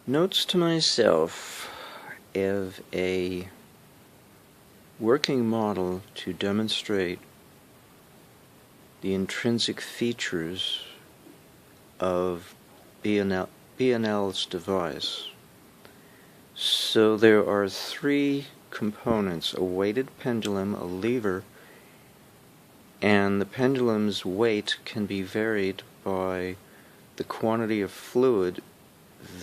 Notes to myself of a working model to demonstrate the intrinsic features of BNL's device. So there are three components: a weighted pendulum, a lever, and the pendulum's weight can be varied by the quantity of fluid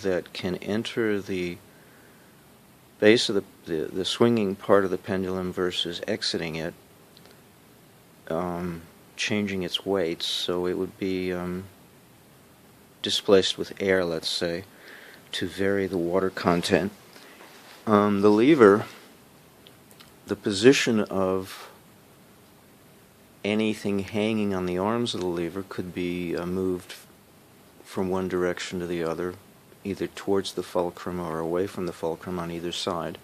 that can enter the base of the swinging part of the pendulum versus exiting it, changing its weight, so it would be displaced with air, let's say, to vary the water content. The lever, the position of anything hanging on the arms of the lever could be moved from one direction to the other, either towards the fulcrum or away from the fulcrum on either side.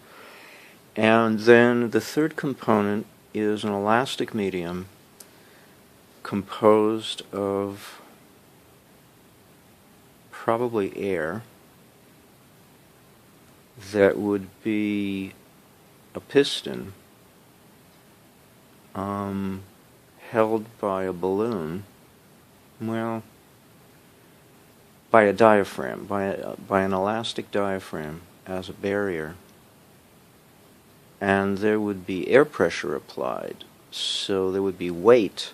And then the third component is an elastic medium composed of probably air that would be a piston held by a balloon, by a diaphragm, by an elastic diaphragm as a barrier. And there would be air pressure applied, so there would be weight,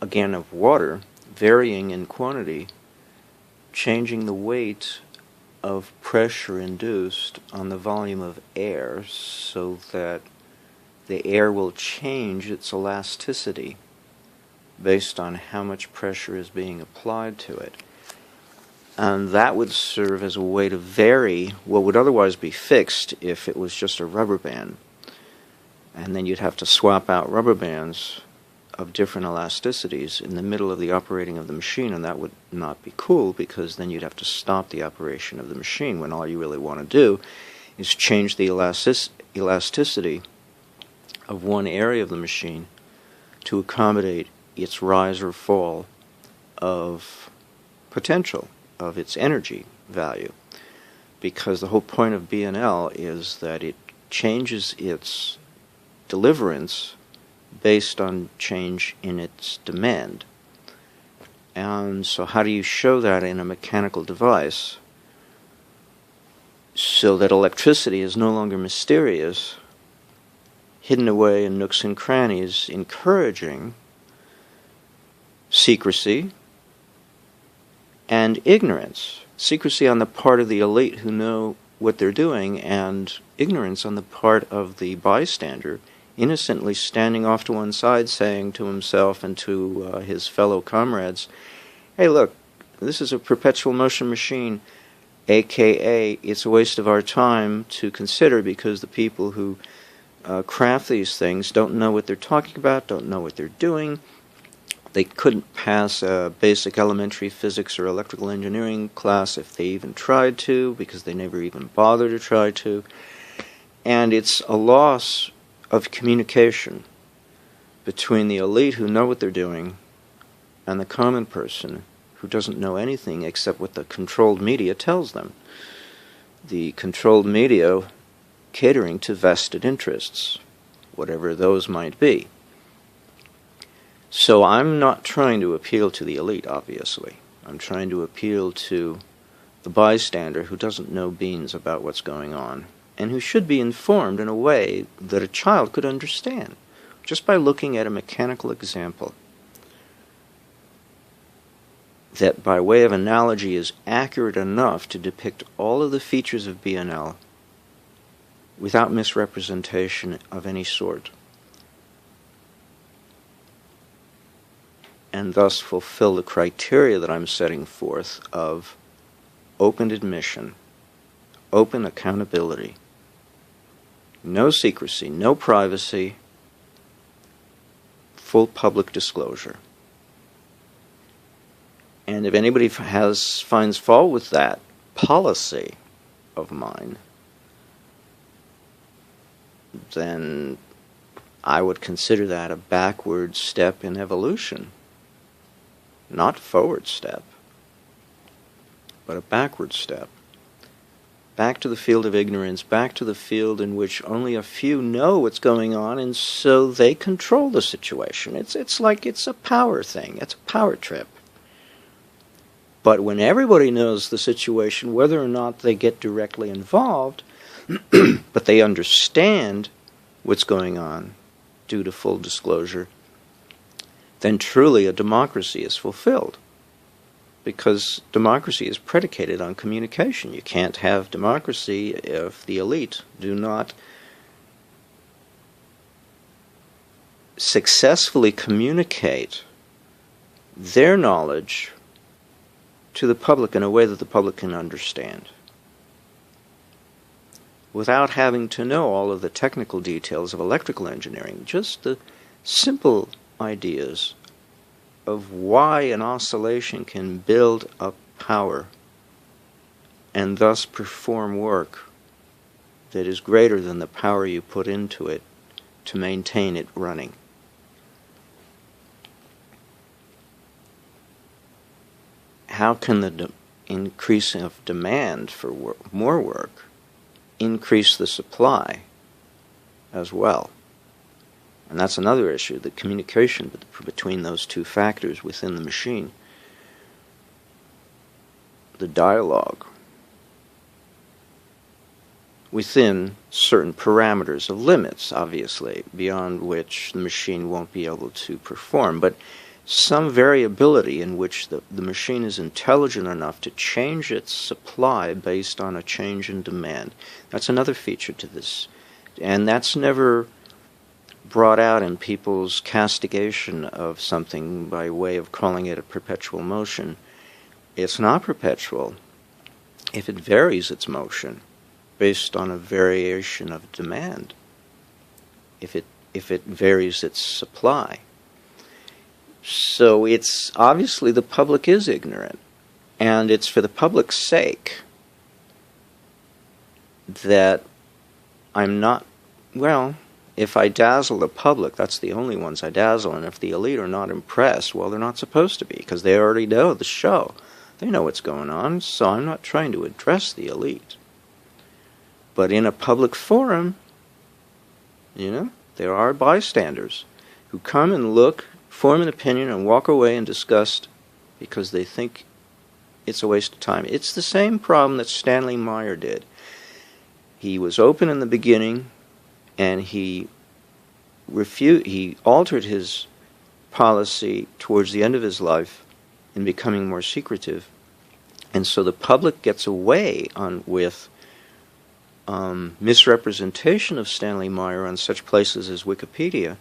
again of water, varying in quantity, changing the weight of pressure induced on the volume of air so that the air will change its elasticity based on how much pressure is being applied to it. And that would serve as a way to vary what would otherwise be fixed if it was just a rubber band. And then you'd have to swap out rubber bands of different elasticities in the middle of the operating of the machine, and that would not be cool, because then you'd have to stop the operation of the machine when all you really want to do is change the elasticity of one area of the machine to accommodate its rise or fall of potential, of its energy value. Because the whole point of BNL is that it changes its deliverance based on change in its demand. And so how do you show that in a mechanical device so that electricity is no longer mysterious, hidden away in nooks and crannies, encouraging secrecy and ignorance? Secrecy on the part of the elite who know what they're doing, and ignorance on the part of the bystander, innocently standing off to one side, saying to himself and to his fellow comrades, hey, look, this is a perpetual motion machine, aka it's a waste of our time to consider, because the people who craft these things don't know what they're talking about, don't know what they're doing. They couldn't pass a basic elementary physics or electrical engineering class if they even tried to, because they never even bothered to try to. And it's a loss of communication between the elite who know what they're doing and the common person who doesn't know anything except what the controlled media tells them. The controlled media catering to vested interests, whatever those might be. So I'm not trying to appeal to the elite, obviously. I'm trying to appeal to the bystander who doesn't know beans about what's going on, and who should be informed in a way that a child could understand, just by looking at a mechanical example that, by way of analogy, is accurate enough to depict all of the features of BNL without misrepresentation of any sort, and thus fulfill the criteria that I'm setting forth of open admission, open accountability, no secrecy, no privacy, full public disclosure. And if anybody finds fault with that policy of mine, then I would consider that a backward step in evolution, not forward step. but a backward step. Back to the field of ignorance, back to the field in which only a few know what's going on, and so they control the situation. It's like it's a power thing. It's a power trip. But when everybody knows the situation, whether or not they get directly involved, but they understand what's going on due to full disclosure, then truly a democracy is fulfilled. Because democracy is predicated on communication. You can't have democracy if the elite do not successfully communicate their knowledge to the public in a way that the public can understand, without having to know all of the technical details of electrical engineering, just the simple ideas of why an oscillation can build up power and thus perform work that is greater than the power you put into it to maintain it running. How can the increasing of demand for more work increase the supply as well? And that's another issue, the communication between those two factors within the machine. The dialogue within certain parameters of limits, obviously, beyond which the machine won't be able to perform. But some variability in which the machine is intelligent enough to change its supply based on a change in demand. That's another feature to this. And that's never brought out in people's castigation of something by way of calling it a perpetual motion. It's not perpetual if it varies its motion based on a variation of demand, if it varies its supply. So it's obviously the public is ignorant, and it's for the public's sake that I'm not, well, if I dazzle the public, that's the only ones I dazzle, and if the elite are not impressed, well, they're not supposed to be, because they already know the show. They know what's going on, so I'm not trying to address the elite. But in a public forum, there are bystanders who come and look, form an opinion, and walk away in disgust because they think it's a waste of time. It's the same problem that Stanley Meyer did. He was open in the beginning, and he altered his policy towards the end of his life in becoming more secretive. And so the public gets away with misrepresentation of Stanley Meyer on such places as Wikipedia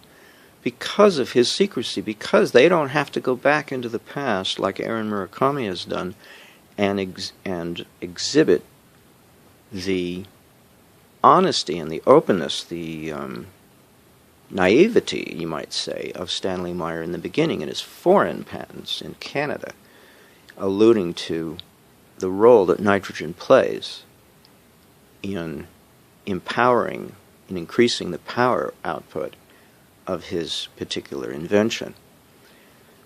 because of his secrecy, because they don't have to go back into the past like Aaron Murakami has done and exhibit the honesty and the openness, the naivety, you might say, of Stanley Meyer in the beginning in his foreign patents in Canada, alluding to the role that nitrogen plays in empowering, in increasing the power output of his particular invention.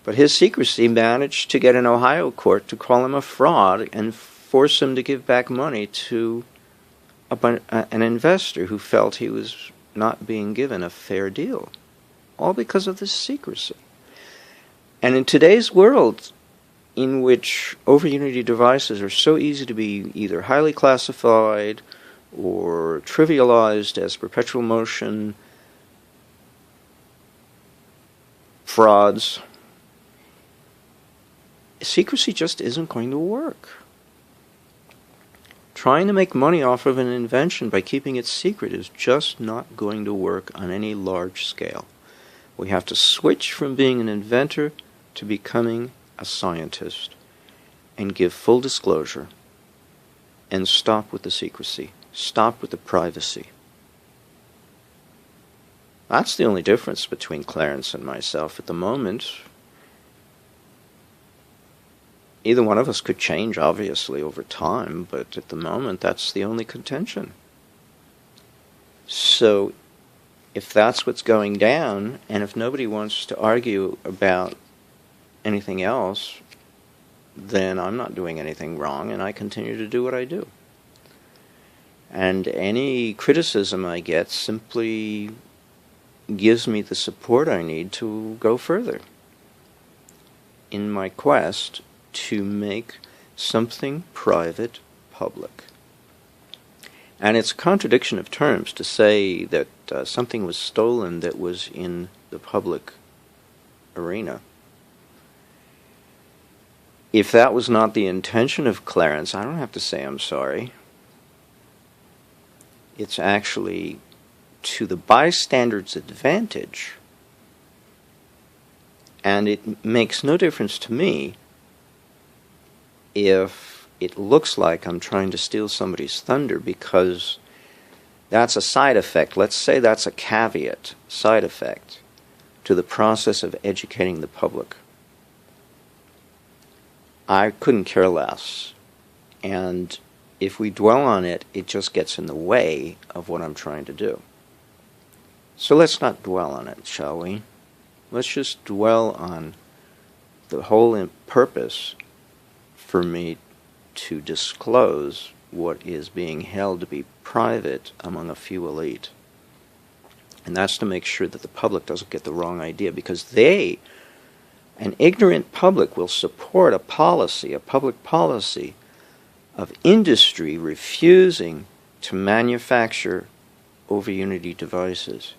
But his secrecy managed to get an Ohio court to call him a fraud and force him to give back money to an investor who felt he was not being given a fair deal, all because of this secrecy. And in today's world, in which over-unity devices are so easy to be either highly classified or trivialized as perpetual motion frauds, secrecy just isn't going to work. Trying to make money off of an invention by keeping it secret is just not going to work on any large scale. We have to switch from being an inventor to becoming a scientist and give full disclosure and stop with the secrecy, stop with the privacy. That's the only difference between Clarence and myself at the moment. Either one of us could change, obviously, over time, but at the moment, that's the only contention. So, if that's what's going down, and if nobody wants to argue about anything else, then I'm not doing anything wrong, and I continue to do what I do. And any criticism I get simply gives me the support I need to go further in my quest to make something private public. And it's a contradiction of terms to say that something was stolen that was in the public arena. If that was not the intention of Clarence, I don't have to say I'm sorry. It's actually to the bystander's advantage, and it makes no difference to me if it looks like I'm trying to steal somebody's thunder, because that's a side effect. Let's say that's a caveat, side effect, to the process of educating the public. I couldn't care less. And if we dwell on it, it just gets in the way of what I'm trying to do. So let's not dwell on it, shall we? Let's just dwell on the whole purpose for me to disclose what is being held to be private among a few elite. And that's to make sure that the public doesn't get the wrong idea, because an ignorant public will support a public policy of industry refusing to manufacture over-unity devices.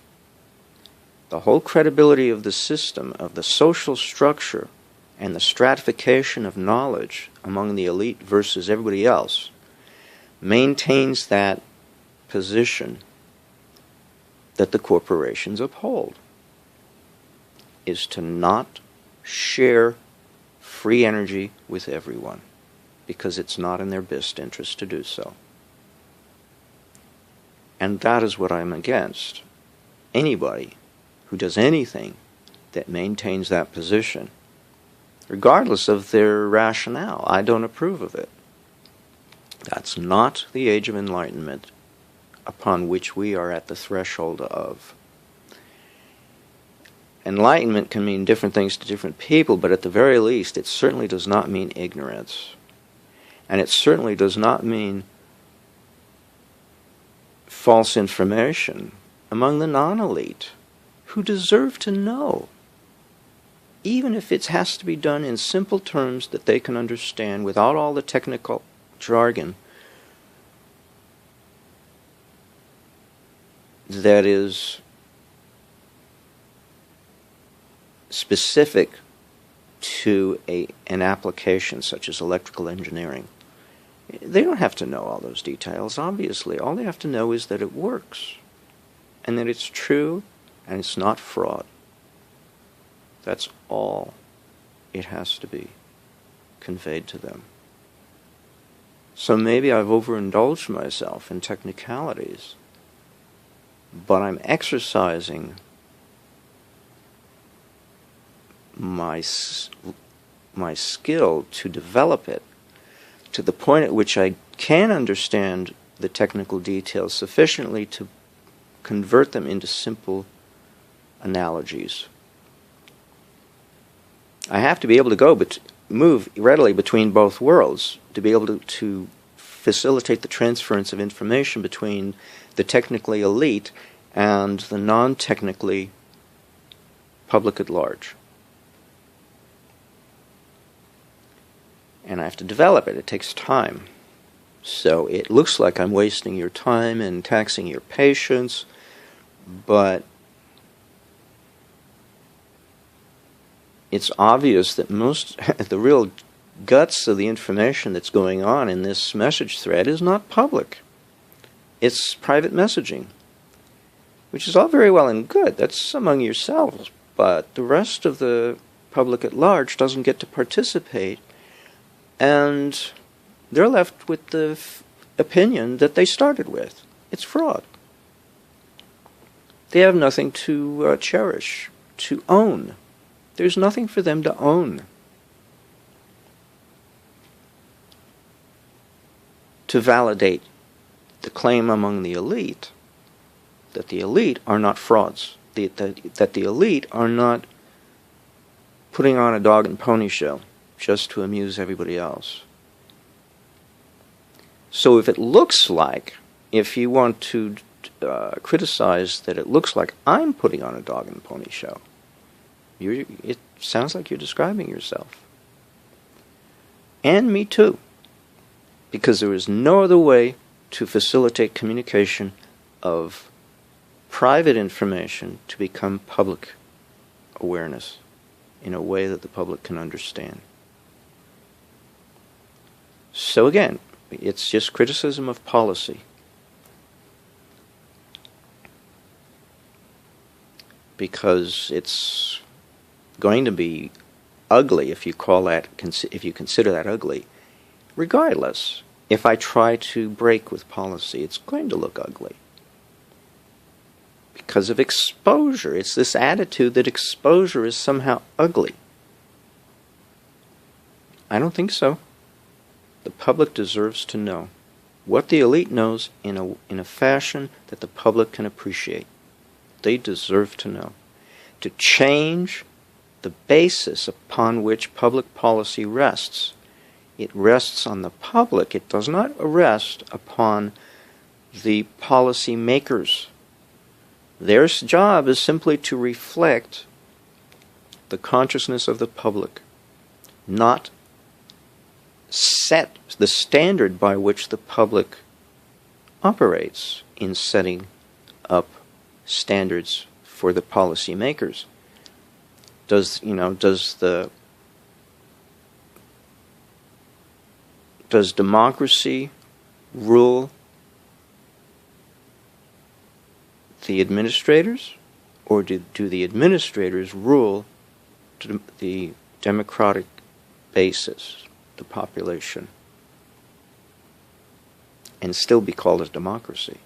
The whole credibility of the system, of the social structure, and the stratification of knowledge among the elite versus everybody else maintains that position that the corporations uphold, is to not share free energy with everyone, because it's not in their best interest to do so. And that is what I'm against. Anybody who does anything that maintains that position, regardless of their rationale, I don't approve of it. That's not the age of enlightenment upon which we are at the threshold of. Enlightenment can mean different things to different people, but at the very least, it certainly does not mean ignorance. And it certainly does not mean false information among the non-elite, who deserve to know, even if it has to be done in simple terms that they can understand without all the technical jargon that is specific to an application such as electrical engineering. They don't have to know all those details, obviously. All they have to know is that it works, and that it's true, and it's not fraud. That's all it has to be conveyed to them. So maybe I've overindulged myself in technicalities, but I'm exercising my skill to develop it to the point at which I can understand the technical details sufficiently to convert them into simple analogies. I have to be able to move readily between both worlds, to be able to facilitate the transference of information between the technically elite and the non-technically public at large. And I have to develop it. It takes time. So it looks like I'm wasting your time and taxing your patience, but it's obvious that the real guts of the information that's going on in this message thread is not public. It's private messaging, which is all very well and good. That's among yourselves, but the rest of the public at large doesn't get to participate, and they're left with the opinion that they started with. It's fraud. They have nothing to cherish, to own. There's nothing for them to own. To validate the claim among the elite that the elite are not frauds, that the elite are not putting on a dog and pony show just to amuse everybody else. So if it looks like, if you want to criticize that it looks like I'm putting on a dog and pony show, it sounds like you're describing yourself. And me too. Because there is no other way to facilitate communication of private information to become public awareness in a way that the public can understand. So again, it's just criticism of policy. Because it's going to be ugly if you consider that ugly. Regardless, if I try to break with policy, it's going to look ugly. Because of exposure. It's this attitude that exposure is somehow ugly. I don't think so. The public deserves to know what the elite knows in a fashion that the public can appreciate. They deserve to know. To change the basis upon which public policy rests. It rests on the public. It does not rest upon the policy makers. Their job is simply to reflect the consciousness of the public, not set the standard by which the public operates in setting up standards for the policy makers. Does democracy rule the administrators, or do the administrators rule the democratic basis, the population, and still be called a democracy?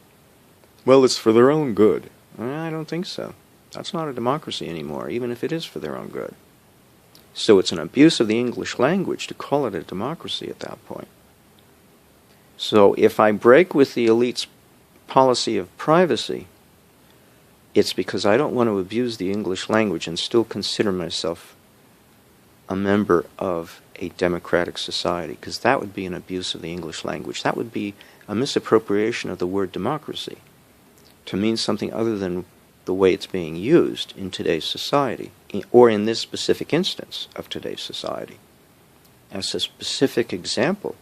Well, it's for their own good. I don't think so. That's not a democracy anymore, even if it is for their own good. So it's an abuse of the English language to call it a democracy at that point. So if I break with the elite's policy of privacy, it's because I don't want to abuse the English language and still consider myself a member of a democratic society, because that would be an abuse of the English language. That would be a misappropriation of the word democracy to mean something other than the way it's being used in today's society, or in this specific instance of today's society, as a specific example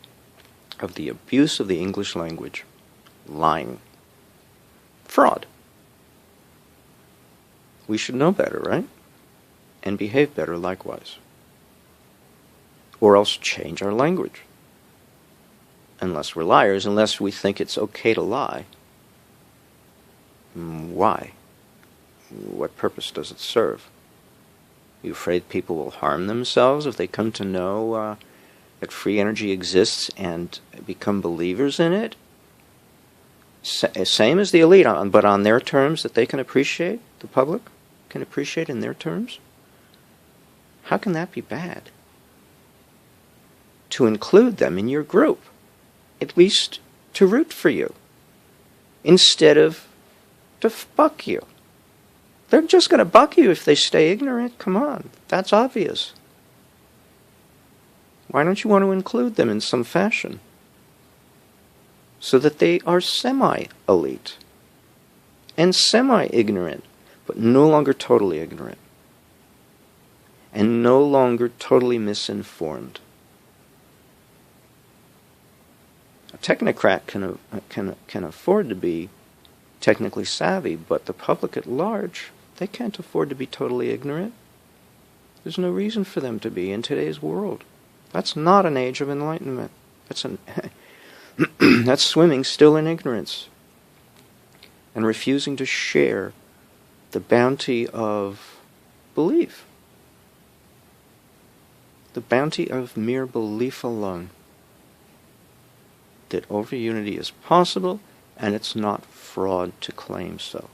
of the abuse of the English language, lying, fraud. We should know better, right? And behave better likewise. Or else change our language. Unless we're liars, unless we think it's okay to lie. Why? What purpose does it serve? You afraid people will harm themselves if they come to know that free energy exists and become believers in it? Same as the elite, but on their terms that they can appreciate, the public can appreciate in their terms? How can that be bad? To include them in your group, at least to root for you, instead of to fuck you. They're just going to buck you if they stay ignorant. Come on, that's obvious. Why don't you want to include them in some fashion so that they are semi-elite and semi-ignorant, but no longer totally ignorant and no longer totally misinformed? A technocrat can afford to be technically savvy, but the public at large, they can't afford to be totally ignorant. There's no reason for them to be in today's world. That's not an age of enlightenment. That's swimming still in ignorance and refusing to share the bounty of belief, the bounty of mere belief alone, that over unity is possible, and it's not fraud to claim so.